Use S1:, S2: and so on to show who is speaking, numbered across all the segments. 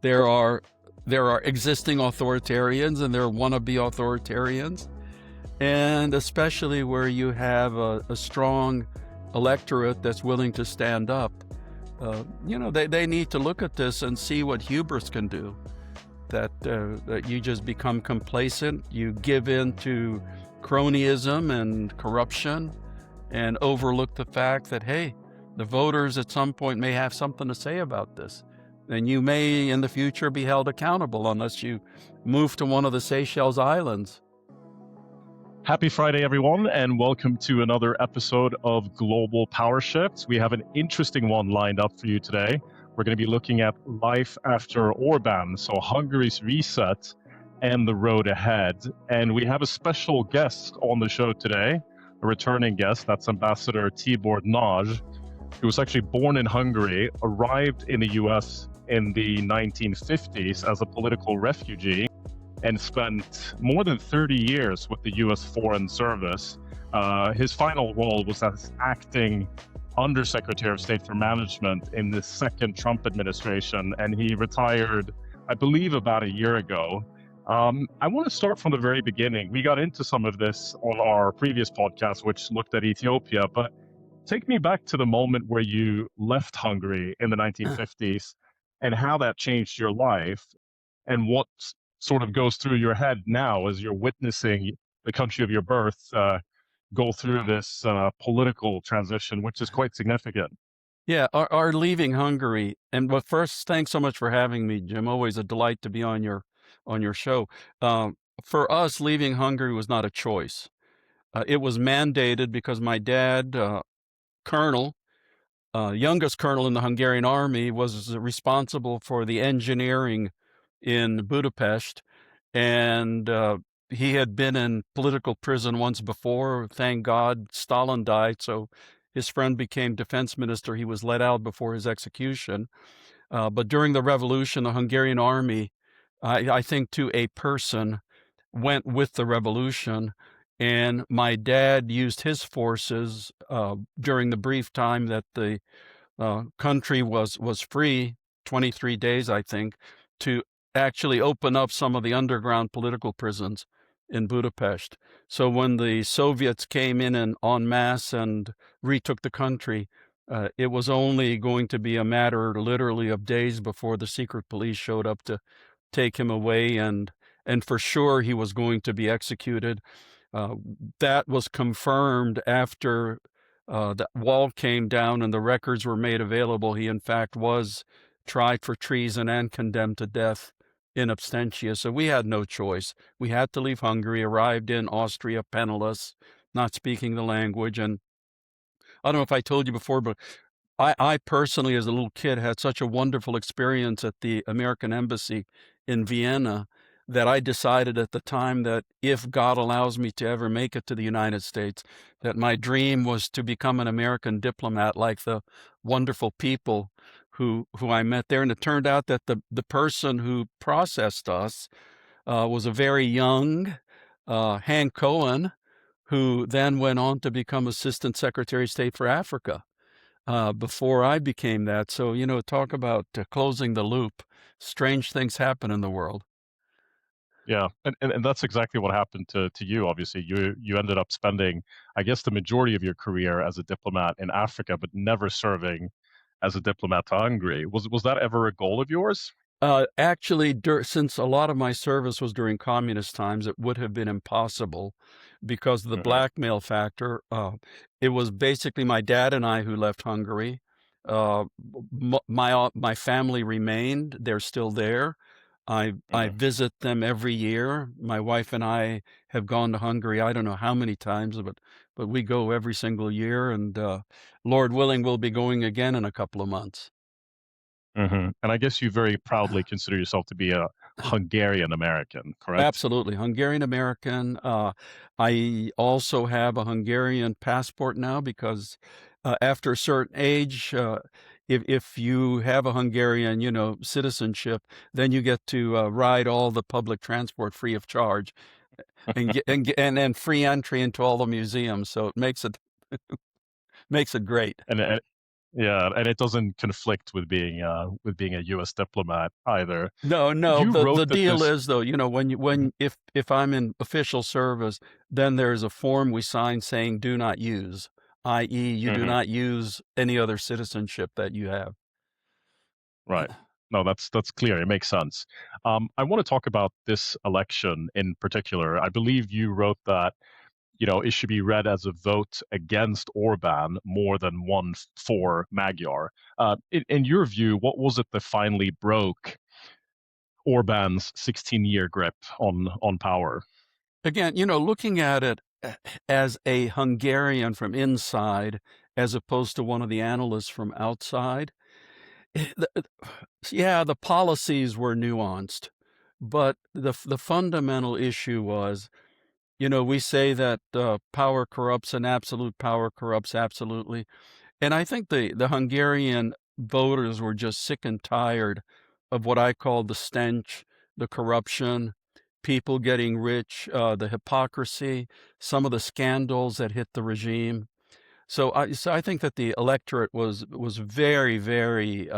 S1: There are existing authoritarians and there are wannabe authoritarians, and especially where you have a strong electorate that's willing to stand up. They need to look at this and see what hubris can do. That you just become complacent, you give in to cronyism and corruption, and overlook the fact that, hey, the voters at some point may have something to say about this. And you may in the future be held accountable unless you move to one of the Seychelles Islands.
S2: Happy Friday, everyone, and welcome to another episode of Global Power Shifts. We have an interesting one lined up for you today. We're going to be looking at life after Orbán, so Hungary's reset and the road ahead. And we have a special guest on the show today, a returning guest. That's Ambassador Tibor Nagy, who was actually born in Hungary, arrived in the US in the 1950s as a political refugee, and spent more than 30 years with the US Foreign Service. His final role was as acting Undersecretary of State for Management in the second Trump administration, and he retired, I believe, about a year ago. I want to start from the very beginning. We got into some of this on our previous podcast, which looked at Ethiopia, but take me back to the moment where you left Hungary in the 1950s and how that changed your life, and what sort of goes through your head now as you're witnessing the country of your birth go through this political transition, which is quite significant.
S1: Yeah, our leaving Hungary, but first, thanks so much for having me, Jim. Always a delight to be on your show. For us, leaving Hungary was not a choice. It was mandated because my dad, colonel, youngest colonel in the Hungarian army, was responsible for the engineering in Budapest, and he had been in political prison once before. Thank God Stalin died, so his friend became defense minister. He was let out before his execution. But during the revolution, the Hungarian army, I think to a person, went with the revolution. And my dad used his forces during the brief time that the country was free, 23 days, I think, to actually open up some of the underground political prisons in Budapest. So when the Soviets came in and en masse and retook the country, it was only going to be a matter literally of days before the secret police showed up to take him away, and for sure he was going to be executed. That was confirmed after the wall came down and the records were made available. He in fact was tried for treason and condemned to death in absentia. So we had no choice. We had to leave Hungary, arrived in Austria penniless, not speaking the language. And I don't know if I told you before, but I personally, as a little kid, had such a wonderful experience at the American Embassy in Vienna that I decided at the time that if God allows me to ever make it to the United States, that my dream was to become an American diplomat like the wonderful people who I met there. And it turned out that the person who processed us was a very young Hank Cohen, who then went on to become Assistant Secretary of State for Africa before I became that. So, talk about closing the loop. Strange things happen in the world.
S2: Yeah, and that's exactly what happened to you. Obviously, you ended up spending, I guess, the majority of your career as a diplomat in Africa, but never serving as a diplomat to Hungary. Was that ever a goal of yours?
S1: Actually, since a lot of my service was during communist times, it would have been impossible because of the blackmail factor. It was basically my dad and I who left Hungary. My family remained. They're still there. I visit them every year. My wife and I have gone to Hungary, I don't know how many times, but we go every single year. And Lord willing, we'll be going again in a couple of months.
S2: And I guess you very proudly consider yourself to be a Hungarian American, correct?
S1: Absolutely. Hungarian American. I also have a Hungarian passport now because after a certain age, if you have a Hungarian, citizenship, then you get to ride all the public transport free of charge and free entry into all the museums. So it makes it great.
S2: And Yeah, and it doesn't conflict with being a U.S. diplomat either.
S1: No, no.
S2: You
S1: The
S2: wrote that
S1: deal
S2: this.
S1: is though,
S2: Mhm,
S1: if I'm in official service, then there's a form we sign saying do not use, i.e., you do
S2: mhm,
S1: not use any other citizenship that you have.
S2: right. No, that's clear. It makes sense. I want to talk about this election in particular. I believe you wrote that it should be read as a vote against Orban more than one for Magyar. In your view, what was it that finally broke Orban's 16-year grip on power?
S1: Again, looking at it as a Hungarian from inside, as opposed to one of the analysts from outside, yeah, the policies were nuanced, but the fundamental issue was, we say that power corrupts and absolute power corrupts absolutely. And I think the Hungarian voters were just sick and tired of what I call the stench, the corruption, people getting rich, the hypocrisy, some of the scandals that hit the regime. So I think that the electorate was very, very,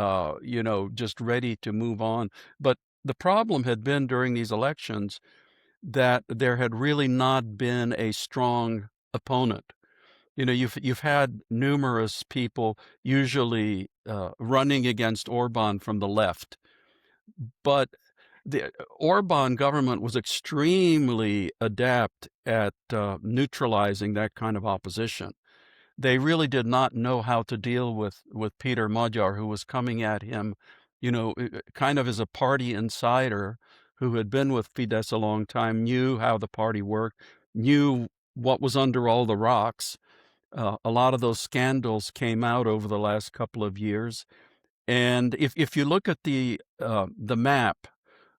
S1: just ready to move on. But the problem had been during these elections that there had really not been a strong opponent. You've had numerous people, usually running against Orban from the left, but the Orban government was extremely adept at neutralizing that kind of opposition. They really did not know how to deal with Peter Magyar, who was coming at him, kind of as a party insider who had been with Fidesz a long time, knew how the party worked, knew what was under all the rocks. A lot of those scandals came out over the last couple of years, and if you look at the map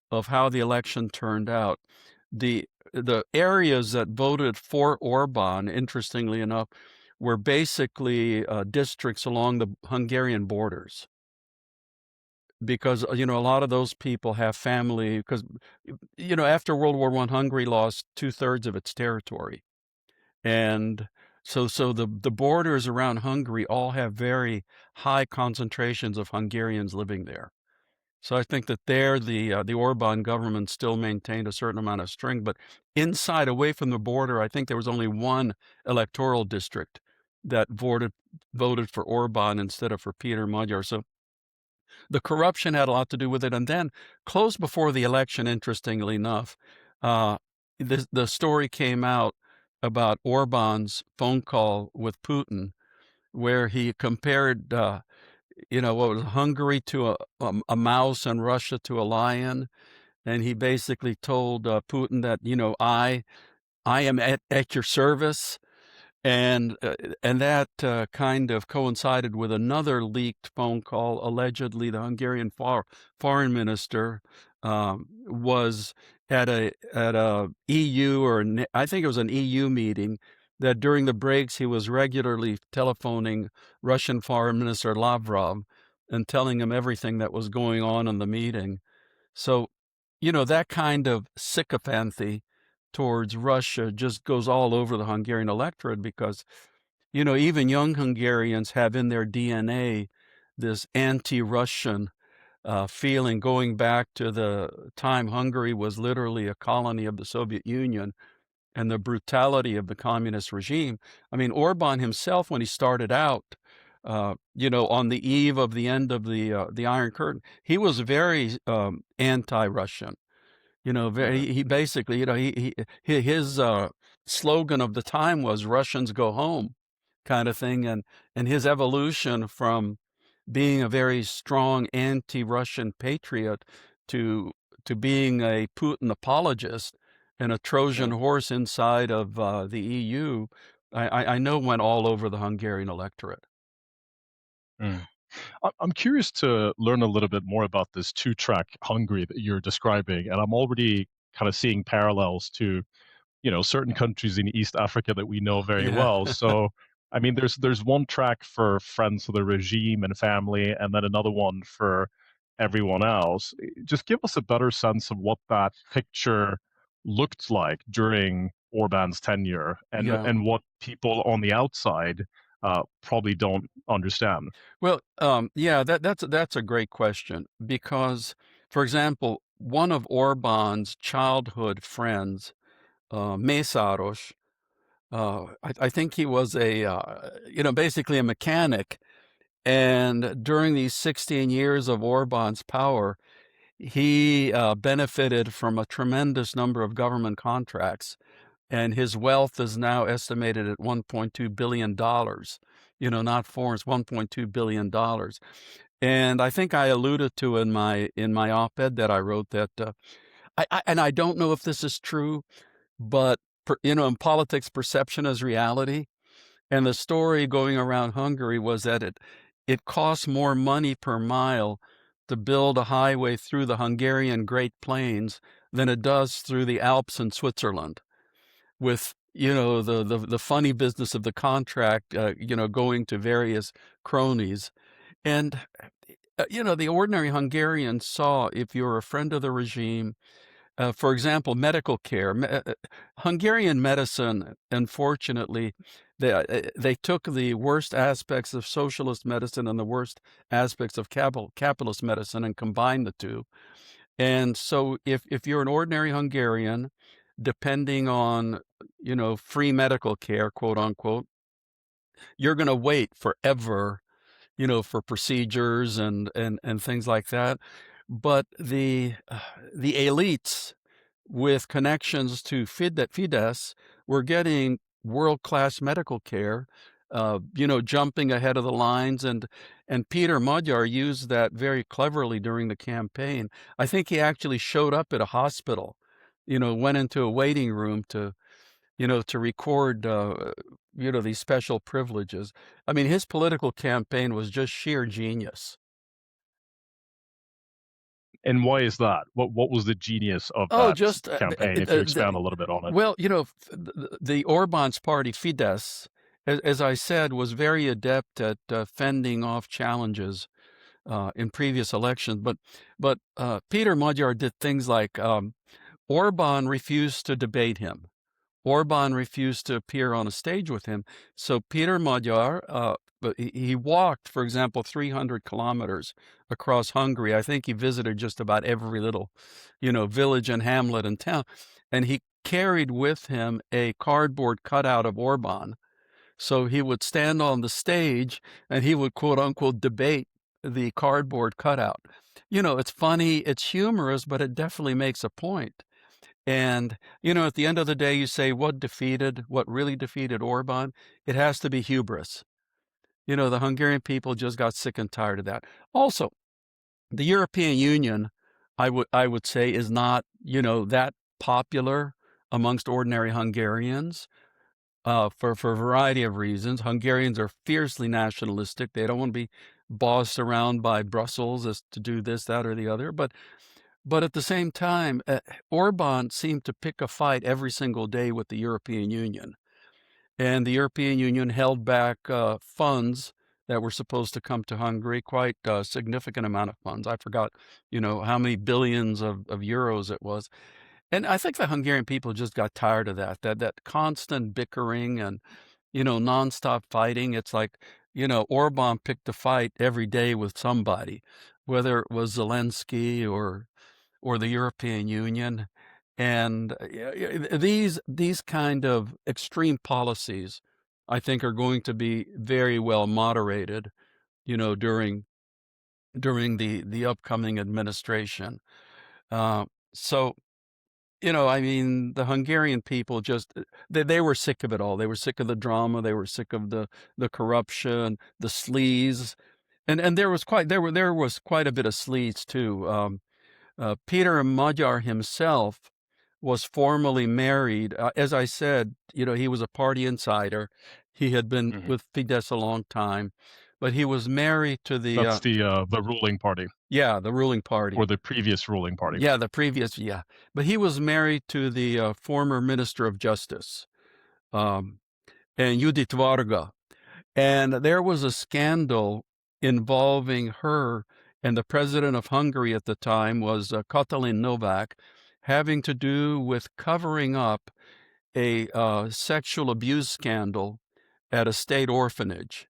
S1: of how the election turned out, the areas that voted for Orban, interestingly enough, were basically districts along the Hungarian borders, because a lot of those people have family. Because after World War I, Hungary lost 2/3 of its territory. And so the borders around Hungary all have very high concentrations of Hungarians living there. So I think that there the Orbán government still maintained a certain amount of string, but inside, away from the border, I think there was only one electoral district that voted for Orbán instead of for Peter Magyar. So the corruption had a lot to do with it. And then, close before the election, interestingly enough, uh, the story came out about Orban's phone call with Putin, where he compared, what was Hungary to a mouse and Russia to a lion. And he basically told Putin that, I am at your service. And that kind of coincided with another leaked phone call. Allegedly, the Hungarian foreign minister was at a EU, I think it was an EU meeting. That during the breaks he was regularly telephoning Russian Foreign Minister Lavrov and telling him everything that was going on in the meeting. So, that kind of sycophancy towards Russia just goes all over the Hungarian electorate, because, even young Hungarians have in their DNA this anti-Russian feeling, going back to the time Hungary was literally a colony of the Soviet Union and the brutality of the communist regime. I mean, Orban himself, when he started out, on the eve of the end of the Iron Curtain, he was very anti-Russian.
S2: Mhm.
S1: He basically, his slogan of the time was "Russians go home," kind of thing, and his evolution from being a very strong anti-Russian patriot to being a Putin apologist and a Trojan
S2: Mm,
S1: horse inside of the EU, I know went all over the Hungarian electorate.
S2: mm. I'm curious to learn a little bit more about this two-track Hungary that you're describing, and I'm already kind of seeing parallels to certain countries in East Africa that we know very
S1: Yeah.
S2: well. So, I mean, there's one track for friends of the regime and family, and then another one for everyone else. Just give us a better sense of what that picture looked like during Orban's tenure, and
S1: Yeah.
S2: what people on the outside probably don't understand?
S1: Well, yeah, that's a great question because, for example, one of Orban's childhood friends, Mészáros, I think he was basically a mechanic. And during these 16 years of Orban's power, he benefited from a tremendous number of government contracts, and his wealth is now estimated at $1.2 billion. Not foreign, it's $1.2 billion. And I think I alluded to in my op-ed that I wrote that I don't know if this is true, but in politics, perception is reality. And the story going around Hungary was that it costs more money per mile to build a highway through the Hungarian Great Plains than it does through the Alps in Switzerland, with the funny business of the contract going to various cronies. And the ordinary Hungarian saw, if you're a friend of the regime, for example, medical care. Hungarian medicine, unfortunately, they took the worst aspects of socialist medicine and the worst aspects of capitalist medicine and combined the two. And so if you're an ordinary Hungarian, depending on, free medical care, quote unquote, you're going to wait forever, for procedures and things like that. But the elites with connections to Fidesz were getting world-class medical care, jumping ahead of the lines. And Peter Magyar used that very cleverly during the campaign. I think he actually showed up at a hospital, went into a waiting room to record, these special privileges. I mean, his political campaign was just sheer genius.
S2: And why is that? What was the genius of that campaign, if you expand a little bit on it?
S1: Well, the Orbán's party, Fidesz, as I said, was very adept at fending off challenges in previous elections. But Peter Magyar did things like Orbán refused to debate him. Orbán refused to appear on a stage with him. So Peter Magyar, he walked, for example, 300 kilometers across Hungary. I think he visited just about every little, village and hamlet and town. And he carried with him a cardboard cutout of Orbán. So he would stand on the stage and he would, quote unquote, debate the cardboard cutout. It's funny, it's humorous, but it definitely makes a point. And, at the end of the day, you say, what really defeated Orbán? It has to be hubris. The Hungarian people just got sick and tired of that. Also, the European Union, I would say, is not, that popular amongst ordinary Hungarians for a variety of reasons. Hungarians are fiercely nationalistic. They don't want to be bossed around by Brussels as to do this, that, or the other. But at the same time, Orbán seemed to pick a fight every single day with the European Union. And the European Union held back funds that were supposed to come to Hungary, quite a significant amount of funds. I forgot, how many billions of euros it was. And I think the Hungarian people just got tired of that constant bickering and, nonstop fighting. It's like, Orbán picked a fight every day with somebody, whether it was Zelensky or the European Union. And these kind of extreme policies, I think, are going to be very well moderated, during the upcoming administration. So, I mean, the Hungarian people just they were sick of it all. They were sick of the drama. They were sick of the corruption, the sleaze, and there was quite a bit of sleaze too. Peter Magyar himself was formally married. As I said, he was a party insider. He had been with Fidesz a long time, but he was married to the...
S2: That's the ruling party.
S1: Yeah, the ruling party.
S2: Or the previous ruling party.
S1: Yeah, yeah. But he was married to the former Minister of Justice, and Judit Varga. And there was a scandal involving her, and the president of Hungary at the time was Katalin Novak, having to do with covering up a sexual abuse scandal at a state orphanage.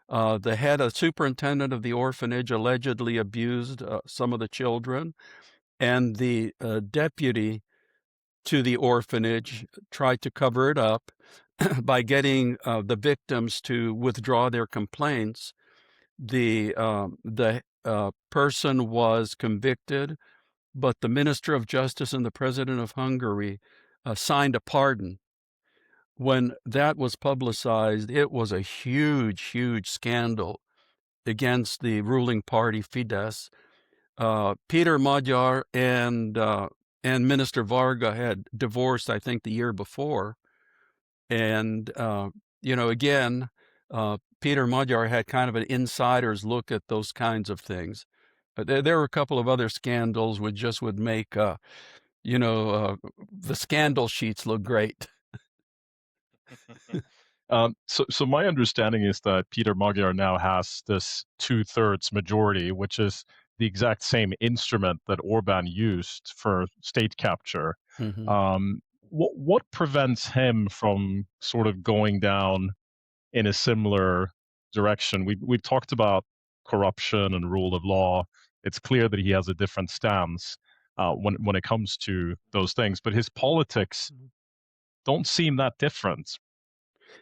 S1: The head, a superintendent of the orphanage, allegedly abused some of the children, and the deputy to the orphanage tried to cover it up by getting the victims to withdraw their complaints. The person was convicted, but the Minister of Justice and the President of Hungary signed a pardon. When that was publicized, it was a huge, huge scandal against the ruling party, Fidesz. Peter Magyar and Minister Varga had divorced, I think, the year before. And, again, Peter Magyar had kind of an insider's look at those kinds of things. But there were a couple of other scandals which just would make, the scandal sheets look great.
S2: So my understanding is that Peter Magyar now has this 2/3 majority, which is the exact same instrument that Orbán used for state capture.
S1: Mm-hmm.
S2: What prevents him from sort of going down in a similar direction? We've talked about corruption and rule of law. It's clear that he has a different stance when it comes to those things, but his politics don't seem that different.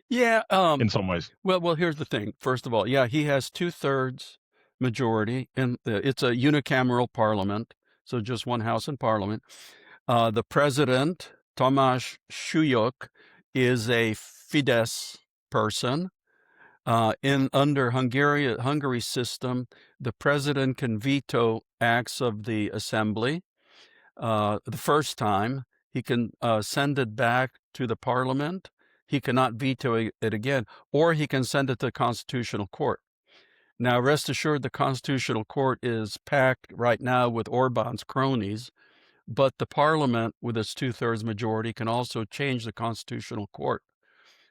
S1: Yeah.
S2: In some ways.
S1: Well, here's the thing. First of all, yeah, he has 2/3 majority, and it's a unicameral parliament, so just one house in parliament. The president, Tamás Súlyog, is a Fidesz person. Under Hungary's system, the president can veto acts of the assembly. The first time, he can send it back to the parliament. He cannot veto it again, or he can send it to the Constitutional Court. Now, rest assured, the Constitutional Court is packed right now with Orbán's cronies, but the parliament, with its 2/3 majority, can also change the Constitutional Court.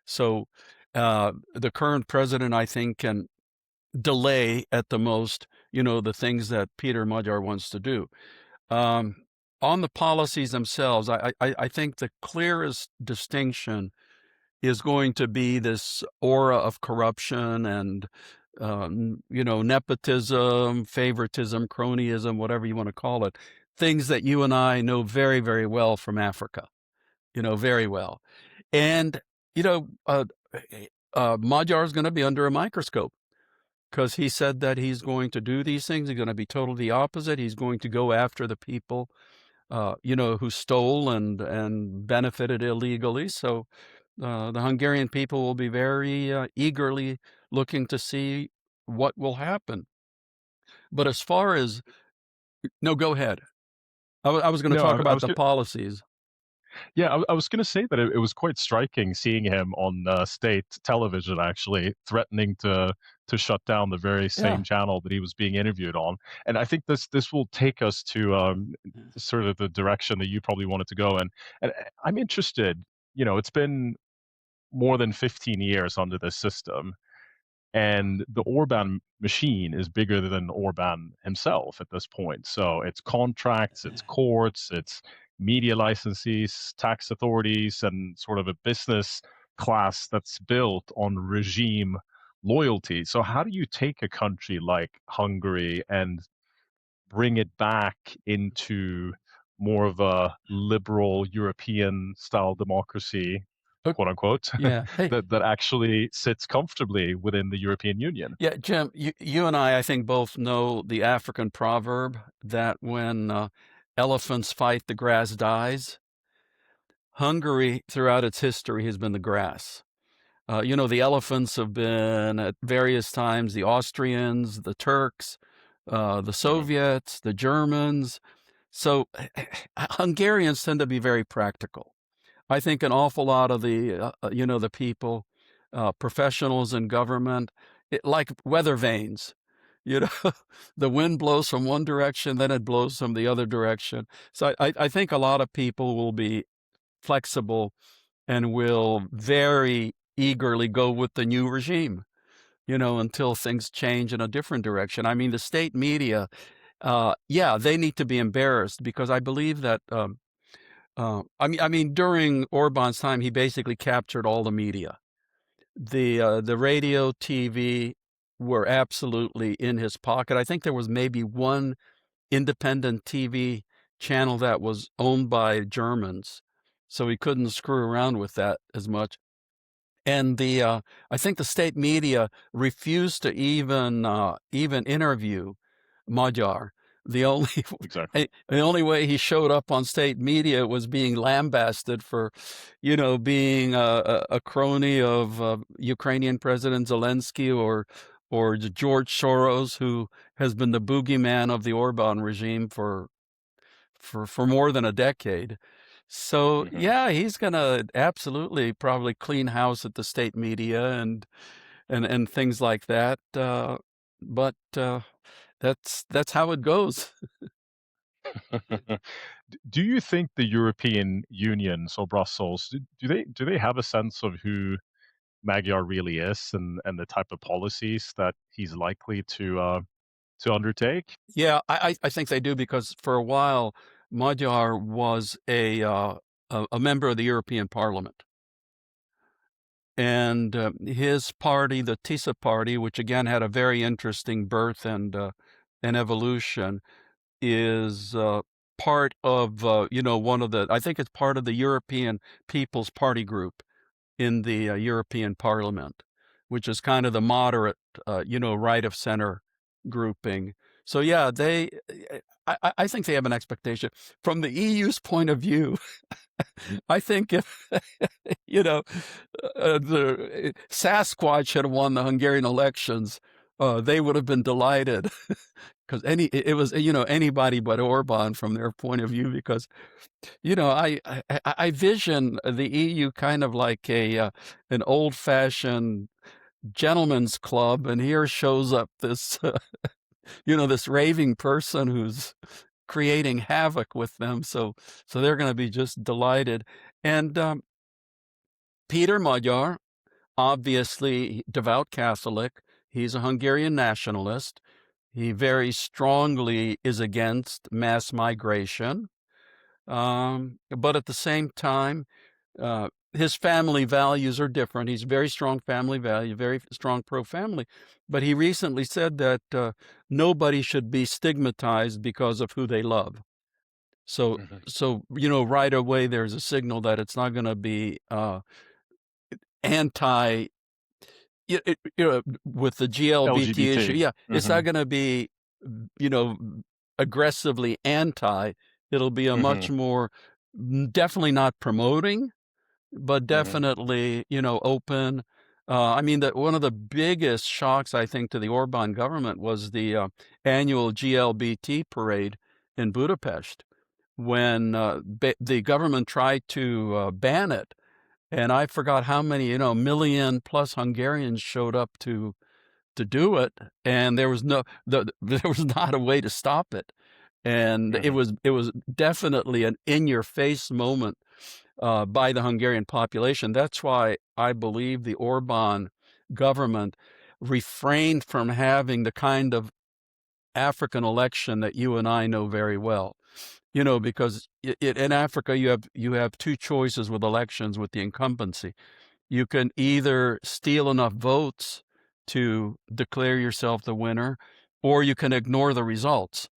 S1: So the current president, I think, can delay at the most, the things that Peter Magyar wants to do. On the policies themselves, I think the clearest distinction is going to be this aura of corruption and, nepotism, favoritism, cronyism, whatever you want to call it, things that you and I know very, very well from Africa, very well. And, Magyar is going to be under a microscope because he said that he's going to do these things. He's going to be totally the opposite. He's going to go after the people, who stole and benefited illegally. So the Hungarian people will be very eagerly looking to see what will happen. But as far as no, go ahead. I was going to talk about the policies.
S2: Yeah, I was going to say that it was quite striking seeing him on state television, actually threatening to shut down the very same channel that he was being interviewed on. And I think this will take us to sort of the direction that you probably wanted to go in. And I'm interested. It's been more than 15 years under this system, and the Orbán machine is bigger than Orbán himself at this point. So it's contracts, it's courts, it's media licenses, tax authorities, and sort of a business class that's built on regime loyalty. So how do you take a country like Hungary and bring it back into more of a liberal European style democracy, quote unquote, that actually sits comfortably within the European Union?
S1: Yeah, Jim, you and I think, both know the African proverb that when elephants fight, the grass dies. Hungary, throughout its history, has been the grass. The elephants have been at various times the Austrians, the Turks, the Soviets, the Germans. So Hungarians tend to be very practical. I think an awful lot of the, the people, professionals in government, like weather vanes. The wind blows from one direction, then it blows from the other direction. So I think a lot of people will be flexible and will very eagerly go with the new regime, until things change in a different direction. I mean, the state media, they need to be embarrassed, because I believe that, during Orbán's time, he basically captured all the media. The radio, TV were absolutely in his pocket. I think there was maybe one independent TV channel that was owned by Germans, so he couldn't screw around with that as much. And I think the state media refused to even interview Magyar. The only
S2: Exactly.
S1: the only way he showed up on state media was being lambasted for, being a crony of Ukrainian President Zelensky or George Soros, who has been the boogeyman of the Orbán regime for more than a decade. So
S2: Hmm.
S1: yeah, he's gonna absolutely probably clean house at the state media and things like that. But that's how it goes.
S2: Do you think the European Union, so Brussels, do they have a sense of who Magyar really is and the type of policies that he's likely to undertake?
S1: Yeah, I think they do, because for a while Magyar was a member of the European Parliament. And his party, the TISA party, which again had a very interesting birth and evolution, is part of one of the, I think it's part of the European People's Party group in the European Parliament, which is kind of the moderate, right of center grouping. So yeah, I think they have an expectation from the EU's point of view. I think if the Sasquatch had won the Hungarian elections, they would have been delighted, because it was anybody but Orbán from their point of view. Because I vision the EU kind of like an old-fashioned gentleman's club, and here shows up this this raving person who's creating havoc with them. So they're going to be just delighted. And Peter Magyar, obviously devout Catholic, he's a Hungarian nationalist. He very strongly is against mass migration. But at the same time, his family values are different. He's very strong family value, very strong pro-family. But he recently said that nobody should be stigmatized because of who they love. So, right away there's a signal that it's not going to be anti, with the GLBT issue.
S2: LGBT.
S1: Yeah, it's not going to be, aggressively anti. It'll be a much more, definitely not promoting, but definitely, open. I mean, that one of the biggest shocks, I think, to the Orbán government was the annual GLBT parade in Budapest, when the government tried to ban it. And I forgot how many, million plus Hungarians showed up to do it, and there was there was not a way to stop it. And it was definitely an in-your-face moment by the Hungarian population. That's why I believe the Orbán government refrained from having the kind of African election that you and I know very well. Because in Africa you have two choices with elections, with the incumbency. You can either steal enough votes to declare yourself the winner, or you can ignore the results,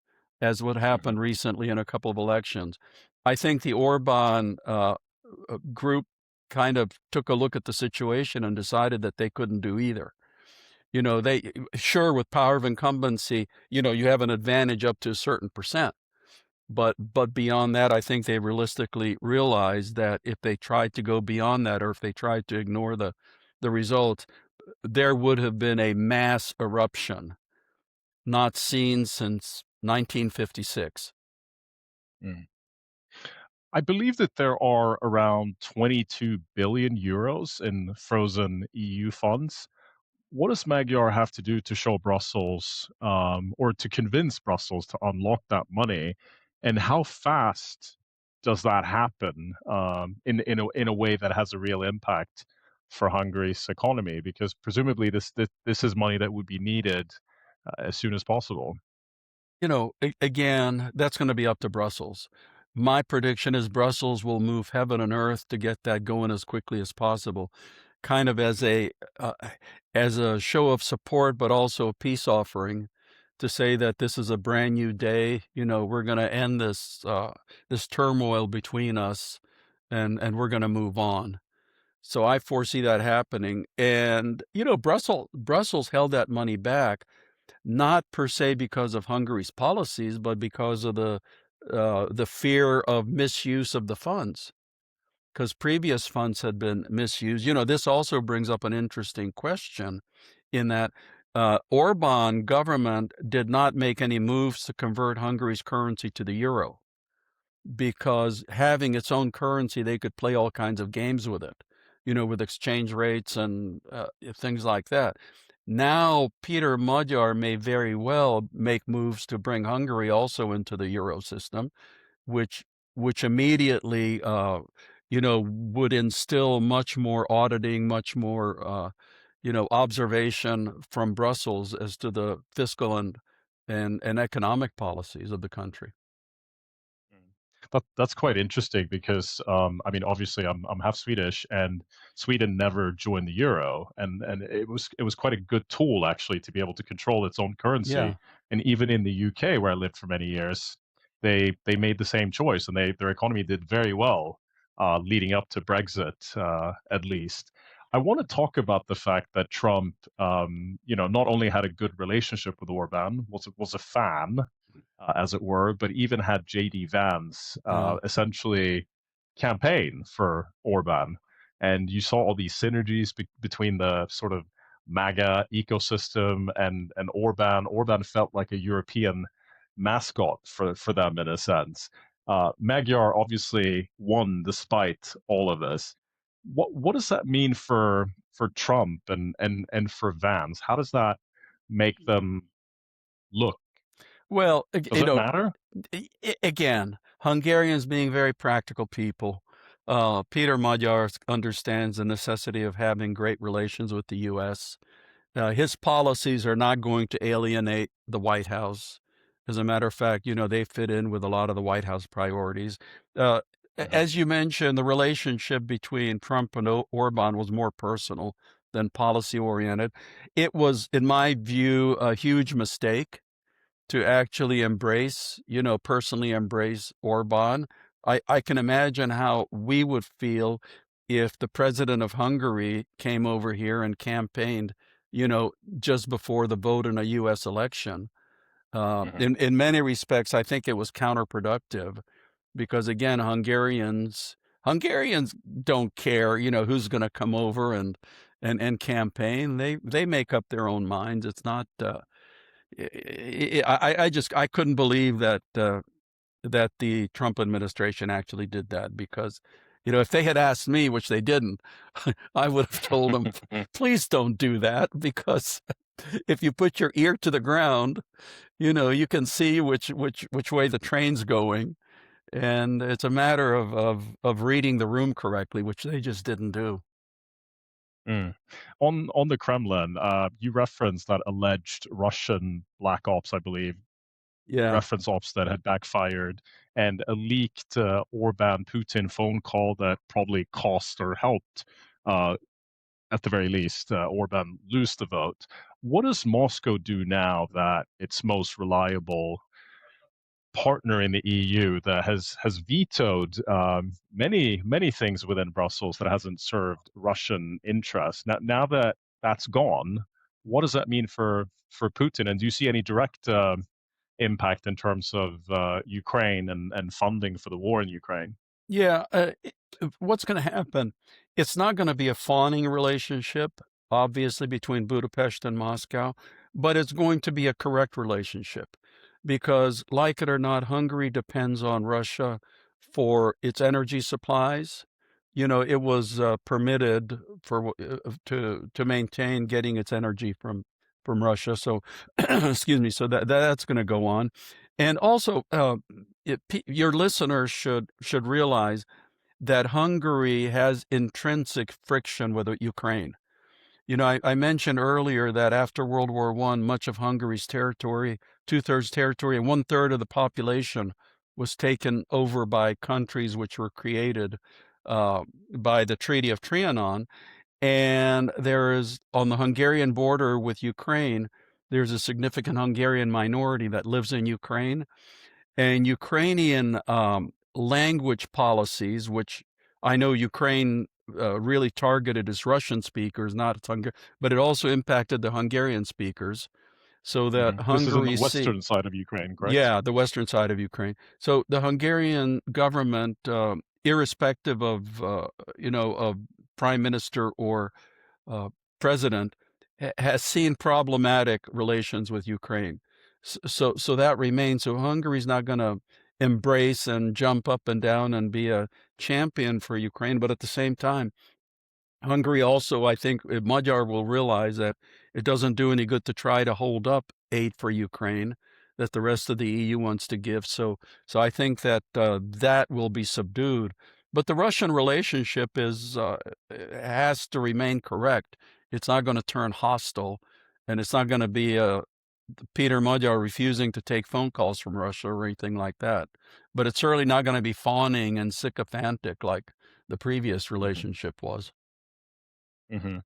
S1: as what happened recently in a couple of elections. I think the Orbán group kind of took a look at the situation and decided that they couldn't do either. They sure, with power of incumbency, you have an advantage up to a certain percent. But beyond that, I think they realistically realized that if they tried to go beyond that, or if they tried to ignore the results, there would have been a mass eruption not seen since 1956.
S2: I believe that there are around 22 billion euros in frozen EU funds. What does Magyar have to do to show Brussels, or to convince Brussels to unlock that money? And how fast does that happen, in a way that has a real impact for Hungary's economy? Because presumably this is money that would be needed as soon as possible.
S1: Again, that's going to be up to Brussels. My prediction is Brussels will move heaven and earth to get that going as quickly as possible. kind of uh, as a show of support, but also a peace offering, to say that this is a brand new day. We're going to end this turmoil between us, and we're going to move on. So I foresee that happening. And Brussels held that money back, not per se because of Hungary's policies, but because of the fear of misuse of the funds, because previous funds had been misused. This also brings up an interesting question, in that Orbán government did not make any moves to convert Hungary's currency to the euro, because having its own currency, they could play all kinds of games with it, with exchange rates and things like that. Now, Peter Magyar may very well make moves to bring Hungary also into the euro system, which immediately, would instill much more auditing, much more, observation from Brussels as to the fiscal and economic policies of the country.
S2: That's quite interesting because I mean, obviously, I'm half Swedish, and Sweden never joined the euro, and it was quite a good tool actually to be able to control its own
S1: Yeah.
S2: currency. And even in the UK, where I lived for many years, they made the same choice, and their economy did very well leading up to Brexit, at least. I want to talk about the fact that Trump, not only had a good relationship with Orban, was a fan, as it were, but even had JD Vance
S1: Yeah.
S2: essentially campaign for Orban. And you saw all these synergies between the sort of MAGA ecosystem and Orban. Orban felt like a European mascot for them in a sense. Magyar obviously won despite all of this. What does that mean for Trump and for Vance? How does that make them look?
S1: Well,
S2: Does it matter?
S1: again, Hungarians being very practical people. Peter Magyar understands the necessity of having great relations with the U.S. His policies are not going to alienate the White House. As a matter of fact, they fit in with a lot of the White House priorities. Uh,
S2: Mhm.
S1: as you mentioned, the relationship between Trump and Orbán was more personal than policy oriented. It was, in my view, a huge mistake to actually personally embrace Orbán. I can imagine how we would feel if the president of Hungary came over here and campaigned, just before the vote in a U.S. election.
S2: Mhm.
S1: In many respects, I think it was counterproductive, because again, Hungarians don't care, who's going to come over and campaign. They make up their own minds. It's not. I couldn't believe that the Trump administration actually did that, because, if they had asked me, which they didn't, I would have told them, please don't do that, because if you put your ear to the ground, you can see which way the train's going, and it's a matter of reading the room correctly, which they just didn't do.
S2: Mm. On the Kremlin, you referenced that alleged Russian black ops, I believe. You
S1: Yeah.
S2: reference ops that had backfired, and a leaked Orban Putin phone call that probably cost or helped, uh, at the very least, Orban lose the vote. What does Moscow do now that its most reliable partner in the EU that has vetoed many things within Brussels that hasn't served Russian interests? Now that that's gone, what does that mean for Putin? And do you see any direct impact in terms of Ukraine and funding for the war in Ukraine?
S1: Yeah, what's going to happen? It's not going to be a fawning relationship, obviously, between Budapest and Moscow, but it's going to be a correct relationship, because, like it or not, Hungary depends on Russia for its energy supplies. It was permitted to maintain getting its energy from Russia. So, excuse me. So that's going to go on, and also, your listeners should realize that Hungary has intrinsic friction with Ukraine. I mentioned earlier that after World War I, much of Hungary's territory, two-thirds territory, and one-third of the population was taken over by countries which were created by the Treaty of Trianon. And there is, on the Hungarian border with Ukraine, there's a significant Hungarian minority that lives in Ukraine. And Ukrainian language policies, which I know Ukraine really targeted as Russian speakers, not its but it also impacted the Hungarian speakers, so that
S2: This is in the
S1: Hungary
S2: western side of Ukraine, correct?
S1: yeah, the western side of Ukraine. So the Hungarian government, irrespective of of prime minister or uh, president, has seen problematic relations with Ukraine. So that remains. So Hungary's not going to embrace and jump up and down and be a champion for Ukraine, but at the same time, Hungary also, I think, Magyar will realize that it doesn't do any good to try to hold up aid for Ukraine that the rest of the EU wants to give. So I think that that will be subdued. But the Russian relationship has to remain correct. It's not going to turn hostile, and it's not going to be Peter Magyar refusing to take phone calls from Russia or anything like that. But it's certainly not going to be fawning and sycophantic like the previous
S2: Hmm.
S1: relationship was.
S2: Hmm.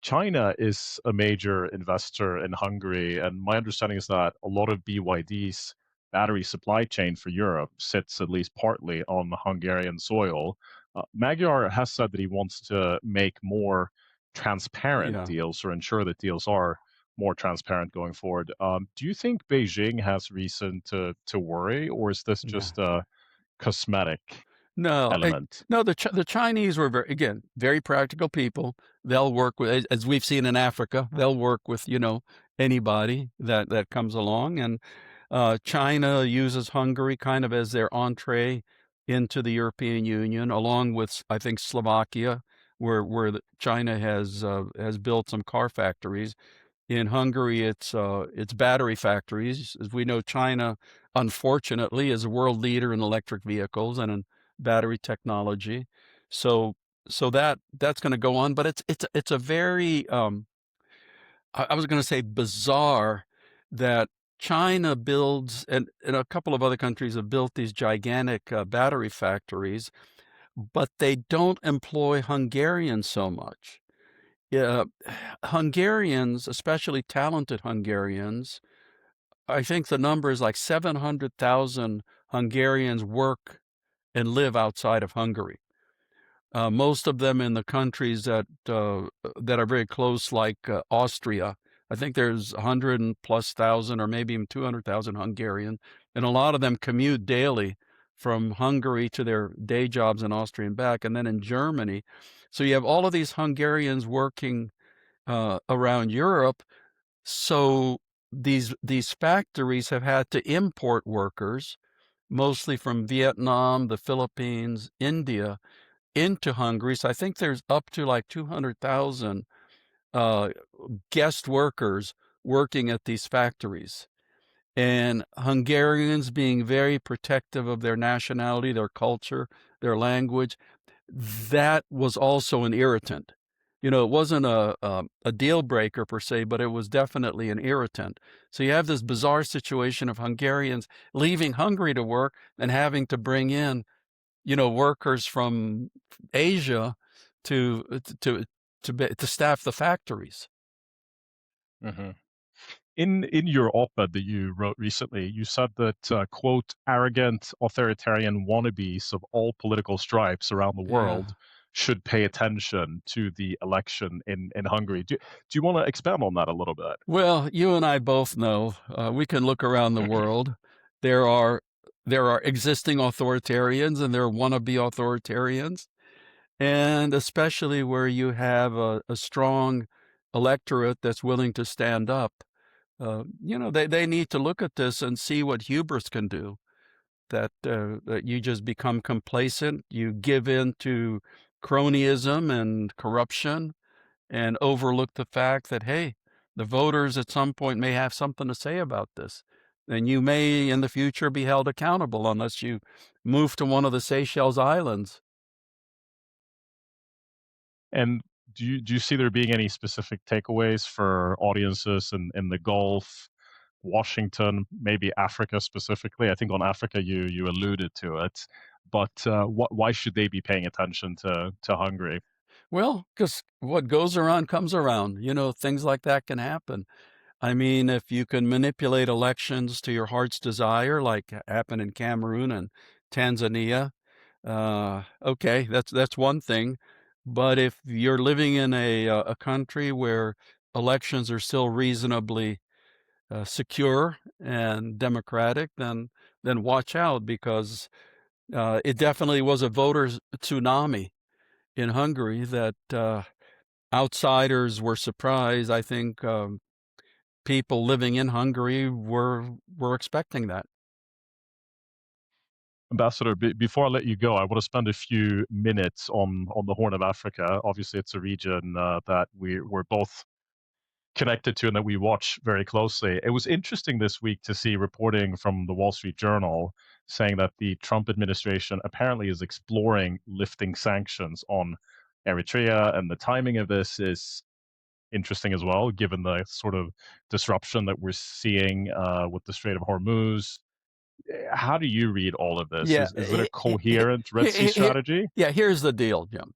S2: China is a major investor in Hungary, and my understanding is that a lot of BYD's battery supply chain for Europe sits at least partly on Hungarian soil. Magyar has said that he wants to make more transparent
S1: Yeah.
S2: deals or ensure that deals are more transparent going forward. Do you think Beijing has reason to worry, or is this
S1: Yeah.
S2: just a cosmetic
S1: No,
S2: element?
S1: no. The Chinese were very practical people. They'll work with, as we've seen in Africa. They'll work with anybody that comes along. And China uses Hungary kind of as their entree into the European Union, along with I think Slovakia, where China has built some car factories. In Hungary, it's battery factories. As we know, China, unfortunately, is a world leader in electric vehicles and in battery technology. So that's going to go on, but it's a very I was going to say bizarre that China builds and a couple of other countries have built these gigantic battery factories, but they don't employ Hungarians so much. Yeah, Hungarians, especially talented Hungarians, I think the number is like 700,000 Hungarians work and live outside of Hungary. Most of them in the countries that are very close, like Austria. I think there's 100 and plus thousand, or maybe even 200,000 Hungarian, and a lot of them commute daily from Hungary to their day jobs in Austria and back, and then in Germany. So you have all of these Hungarians working around Europe. So these factories have had to import workers, mostly from Vietnam, the Philippines, India, into Hungary. So I think there's up to like 200,000 uh, guest workers working at these factories. And Hungarians, being very protective of their nationality, their culture, their language, that was also an irritant. It wasn't a deal breaker per se, but it was definitely an irritant. So you have this bizarre situation of Hungarians leaving Hungary to work and having to bring in, workers from Asia to to to staff the factories.
S2: Hmm. In your op-ed that you wrote recently, you said that, quote, arrogant authoritarian wannabes of all political stripes around the
S1: Yeah.
S2: world should pay attention to the election in Hungary. Do you want to expand on that a little bit?
S1: Well, you and I both know we can look around the world. There are existing authoritarians and there are wannabe authoritarians, and especially where you have a strong electorate that's willing to stand up. They need to look at this and see what hubris can do. That you just become complacent, you give in to cronyism and corruption, and overlook the fact that, hey, the voters at some point may have something to say about this. And you may in the future be held accountable unless you move to one of the Seychelles Islands.
S2: And do you see there being any specific takeaways for audiences in the Gulf, Washington, maybe Africa specifically? I think on Africa you alluded to it, but why should they be paying attention to Hungary?
S1: Well, because what goes around comes around. Things like that can happen. I mean, if you can manipulate elections to your heart's desire, like happened in Cameroon and Tanzania, okay, that's one thing. But if you're living in a country where elections are still reasonably secure and democratic, then watch out, because it definitely was a voters tsunami in Hungary that outsiders were surprised. I think people living in Hungary were expecting that.
S2: Ambassador, before I let you go, I want to spend a few minutes on the Horn of Africa. Obviously, it's a region that we're both connected to and that we watch very closely. It was interesting this week to see reporting from the Wall Street Journal saying that the Trump administration apparently is exploring lifting sanctions on Eritrea, and the timing of this is interesting as well, given the sort of disruption that we're seeing with the Strait of Hormuz. How do you read all of this?
S1: Yeah,
S2: Is it a coherent Red Sea strategy?
S1: yeah. Here's the deal, Jim.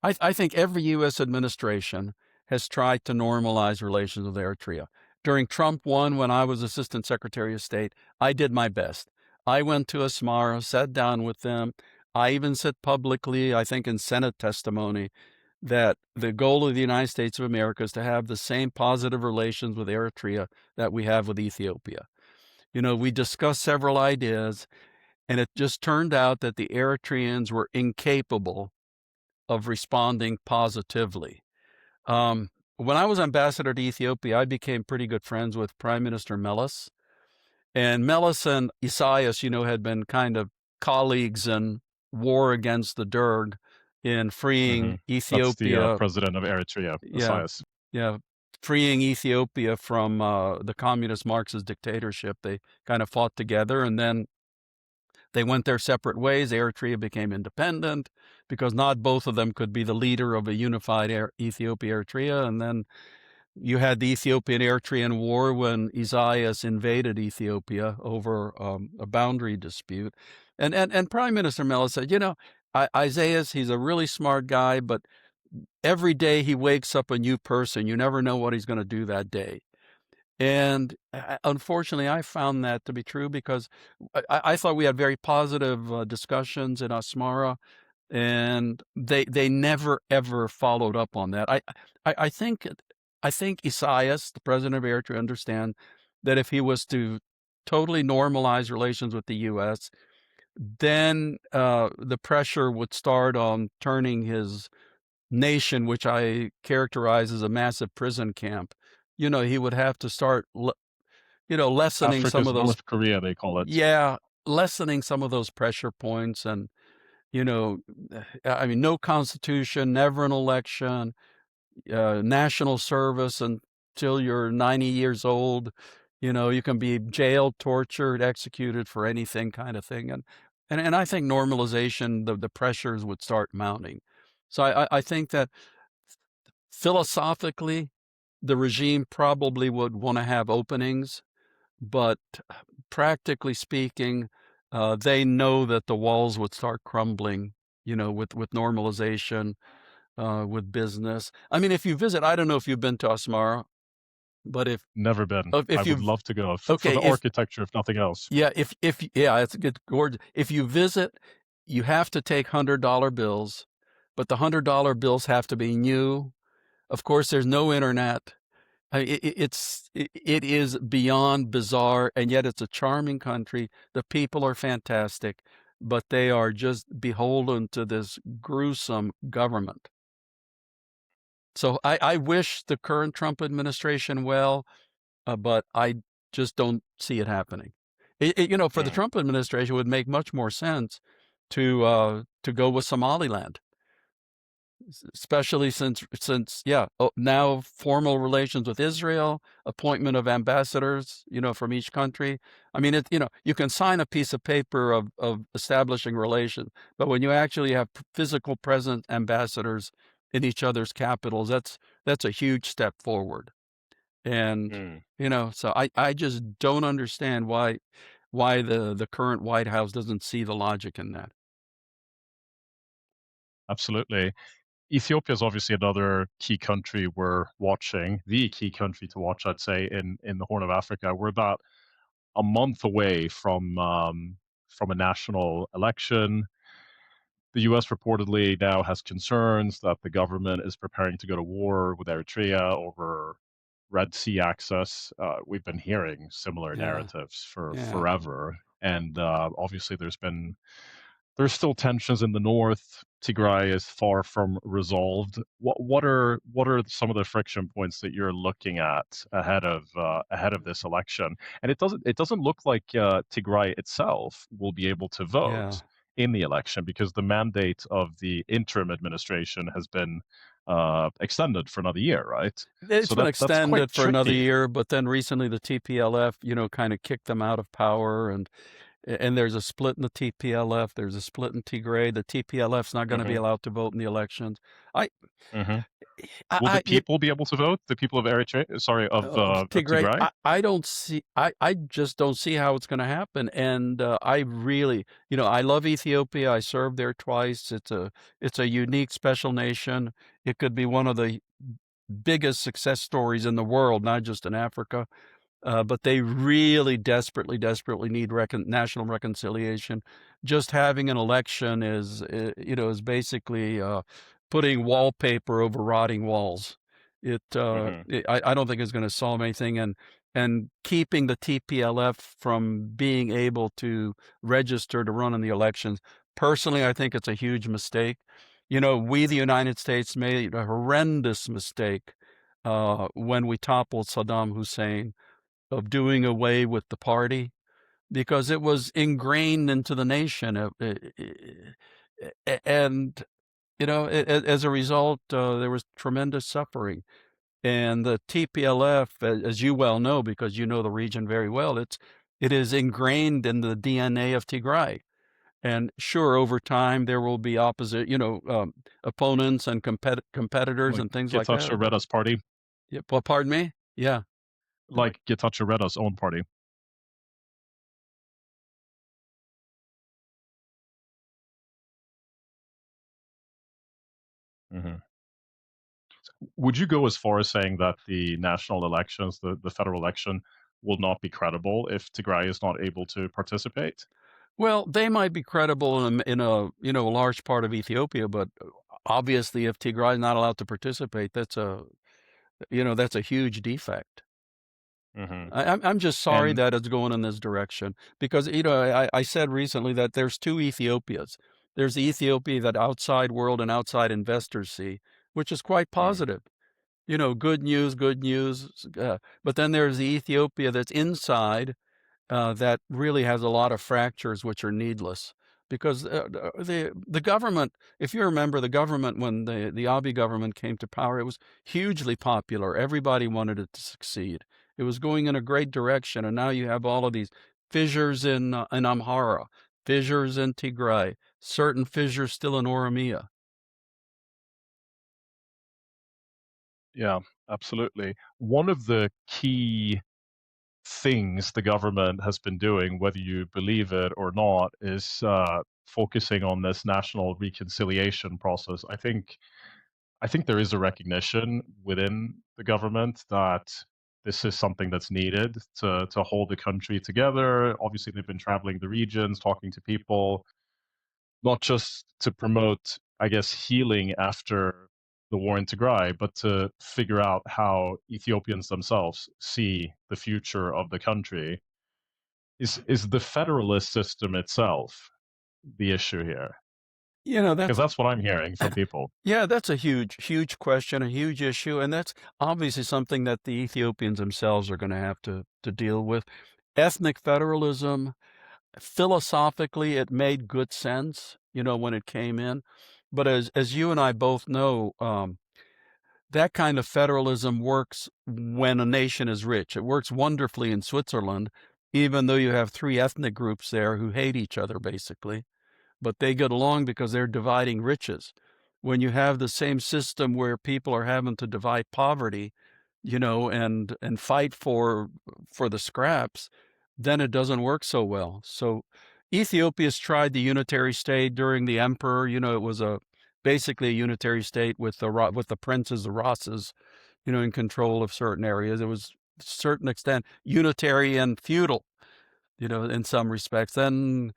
S1: I think every U.S. administration has tried to normalize relations with Eritrea. During Trump 1, when I was Assistant Secretary of State, I did my best. I went to Asmara, sat down with them. I even said publicly, I think in Senate testimony, that the goal of the United States of America is to have the same positive relations with Eritrea that we have with Ethiopia. We discussed several ideas, and it just turned out that the Eritreans were incapable of responding positively. When I was ambassador to Ethiopia, I became pretty good friends with Prime Minister Meles. And Meles and Isaias, had been kind of colleagues in war against the Derg in freeing
S2: That's the
S1: Ethiopia.
S2: president of Eritrea,
S1: Yeah,
S2: Isaias.
S1: yeah, freeing Ethiopia from the communist Marxist dictatorship. They kind of fought together, and then they went their separate ways. Eritrea became independent because not both of them could be the leader of a unified Ethiopia-Eritrea. And then you had the Ethiopian-Eritrean War when Isaias invaded Ethiopia over a boundary dispute. And Prime Minister Meles said, Isaias, he's a really smart guy, but every day he wakes up a new person. You never know what he's going to do that day. And unfortunately, I found that to be true, because I thought we had very positive discussions in Asmara, and they never ever followed up on that. I think Isaias, the president of Eritrea, understand that if he was to totally normalize relations with the U.S., then the pressure would start on turning his nation, which I characterize as a massive prison camp. He would have to start, lessening some
S2: Africa's
S1: of those.
S2: North Korea, they call it.
S1: Yeah, lessening some of those pressure points, and I mean, no constitution, never an election, national service until you're 90 years old. You can be jailed, tortured, executed for anything, kind of thing, and I think normalization, the pressures would start mounting. So I think that philosophically, the regime probably would want to have openings, but practically speaking, they know that the walls would start crumbling, with normalization, with business. I mean, if you visit, I don't know if you've been to Asmara, but if
S2: Never been. I would love to go for the architecture, if nothing else.
S1: Yeah, yeah, it's gorgeous. If you visit, you have to take $100 bills, but the $100 bills have to be new. Of course, there's no internet. It is beyond bizarre, and yet it's a charming country. The people are fantastic, but they are just beholden to this gruesome government. So I wish the current Trump administration well, but I just don't see it happening. For the Trump administration, it would make much more sense to go with Somaliland, especially since now formal relations with Israel, appointment of ambassadors, from each country. I mean, you can sign a piece of paper of establishing relations, but when you actually have physical present ambassadors in each other's capitals, that's a huge step forward. And so I just don't understand why the current White House doesn't see the logic in that.
S2: Absolutely. Ethiopia is obviously another key country we're watching, the key country to watch, I'd say, in the Horn of Africa. We're about a month away from a national election. The U.S. reportedly now has concerns that the government is preparing to go to war with Eritrea over Red Sea access. We've been hearing similar
S1: Yeah,
S2: narratives for
S1: yeah,
S2: forever, and obviously there's still tensions in the north. Tigray is far from resolved. What are some of the friction points that you're looking at ahead of this election? And it doesn't look like Tigray itself will be able to
S1: yeah.
S2: vote in the election because the mandate of the interim administration has been extended for another year, right?
S1: It's
S2: So
S1: been
S2: that's quite
S1: extended for another
S2: tricky.
S1: year, but then recently the TPLF, kind of kicked them out of power, and there's a split in the TPLF. There's a split in Tigray. The TPLF's not going to be
S2: Hmm.
S1: allowed to vote in the elections. I,
S2: Hmm.
S1: I,
S2: Will the
S1: I it,
S2: people be able to vote? The people of Eritrea, sorry, of
S1: Tigray.
S2: Tigray?
S1: I don't see. I just don't see how it's going to happen. And I really, I love Ethiopia. I served there twice. It's a unique, special nation. It could be one of the biggest success stories in the world, not just in Africa. But they really desperately, desperately need national reconciliation. Just having an election is basically putting wallpaper over rotting walls.
S2: Hmm.
S1: I don't think it's going to solve anything, and keeping the TPLF from being able to register to run in the elections. Personally, I think it's a huge mistake. We, the United States, made a horrendous mistake when we toppled Saddam Hussein, of doing away with the party, because it was ingrained into the nation. And, as a result, there was tremendous suffering. And the TPLF, as you well know, because you know the region very well, it is ingrained in the DNA of Tigray. And sure, over time there will be opponents and competitors
S2: Like
S1: and things like
S2: Getachew
S1: that.
S2: Reda's party,
S1: Yeah, well, pardon me. Yeah.
S2: like Getachew Reda's own party. Hmm. Would you go as far as saying that the national elections, the federal election, will not be credible if Tigray is not able to participate?
S1: Well, they might be credible in a a large part of Ethiopia, but obviously, if Tigray is not allowed to participate, that's a huge defect.
S2: Hmm.
S1: I'm just sorry
S2: And
S1: that it's going in this direction, because I said recently that there's two Ethiopias. There's the Ethiopia that outside world and outside investors see, which is quite
S2: mm,
S1: positive. Good news, good news. But then there's the Ethiopia that's inside, that really has a lot of fractures which are needless, because the government, if you remember, the government, when the Abiy government came to power, it was hugely popular. Everybody wanted it to succeed. It was going in a great direction, and now you have all of these fissures in Amhara, fissures in Tigray, certain fissures still in Oromia.
S2: yeah, absolutely. One of the key things the government has been doing, whether you believe it or not, is focusing on this national reconciliation process. I think there is a recognition within the government that this is something that's needed to hold the country together. Obviously, they've been traveling the regions, talking to people, not just to promote, I guess, healing after the war in Tigray, but to figure out how Ethiopians themselves see the future of the country. Is the federalist system itself the issue here? Because
S1: That's
S2: that's what I'm hearing from people.
S1: Yeah, that's a huge, huge question, a huge issue, and that's obviously something that the Ethiopians themselves are going to have to deal with. Ethnic federalism, philosophically, it made good sense, when it came in, but as you and I both know, that kind of federalism works when a nation is rich. It works wonderfully in Switzerland, even though you have three ethnic groups there who hate each other, basically, but they get along because they're dividing riches. When you have the same system where people are having to divide poverty, and fight for the scraps, then it doesn't work so well. So Ethiopia's tried the unitary state during the emperor. It was basically a unitary state with the princes, the Rosses, in control of certain areas. It was, to a certain extent, unitary and feudal, in some respects. Then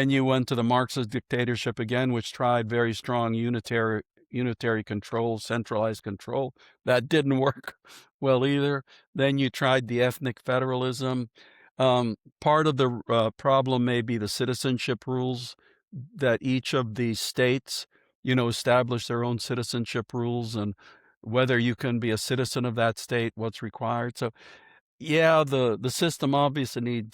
S1: you went to the Marxist dictatorship again, which tried very strong unitary control, centralized control. That didn't work well either. Then you tried the ethnic federalism. Part of the problem may be the citizenship rules, that each of the states, establish their own citizenship rules, and whether you can be a citizen of that state, what's required. So, yeah, the system obviously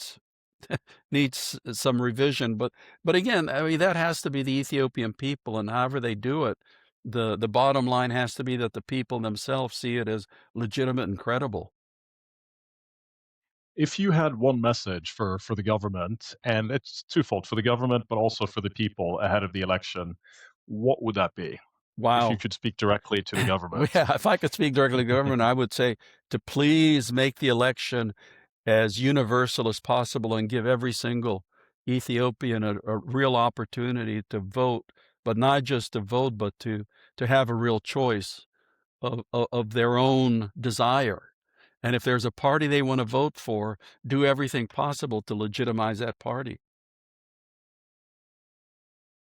S1: needs some revision, but again, I mean, that has to be the Ethiopian people, and however they do it, the bottom line has to be that the people themselves see it as legitimate and credible.
S2: If you had one message for the government, and it's twofold, for the government, but also for the people ahead of the election, what would that be? If you
S1: Wow.
S2: could speak directly to the
S1: Well,
S2: government.
S1: yeah, if I could speak directly to the government, I would say to please make the election as universal as possible and give every single Ethiopian a real opportunity to vote, but not just to vote, but to have a real choice of their own desire. And if there's a party they want to vote for, do everything possible to legitimize that party.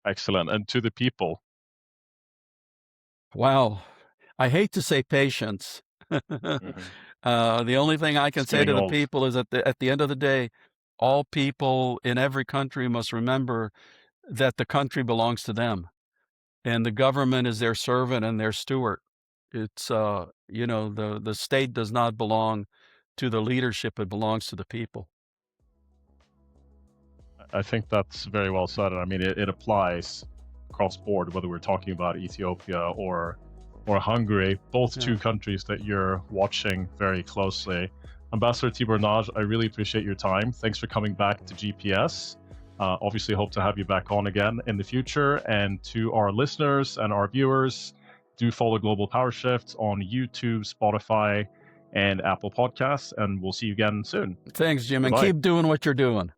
S2: Excellent. And to the people.
S1: Wow. I hate to say patience.
S2: Mhm.
S1: The only thing I can
S2: It's
S1: say
S2: getting
S1: to the
S2: old.
S1: people is that at the end of the day, all people in every country must remember that the country belongs to them, and the government is their servant and their steward. It's the state does not belong to the leadership; it belongs to the people.
S2: I think that's very well said. And I mean, it applies across board, whether we're talking about Ethiopia or Hungary, both
S1: Yeah.
S2: two countries that you're watching very closely. Ambassador Tibor Nagy, I really appreciate your time. Thanks for coming back to GPS. Obviously, hope to have you back on again in the future. And to our listeners and our viewers, do follow Global Power Shift on YouTube, Spotify, and Apple Podcasts. And we'll see you again soon.
S1: Thanks, Jim, and
S2: Goodbye.
S1: keep doing what you're doing.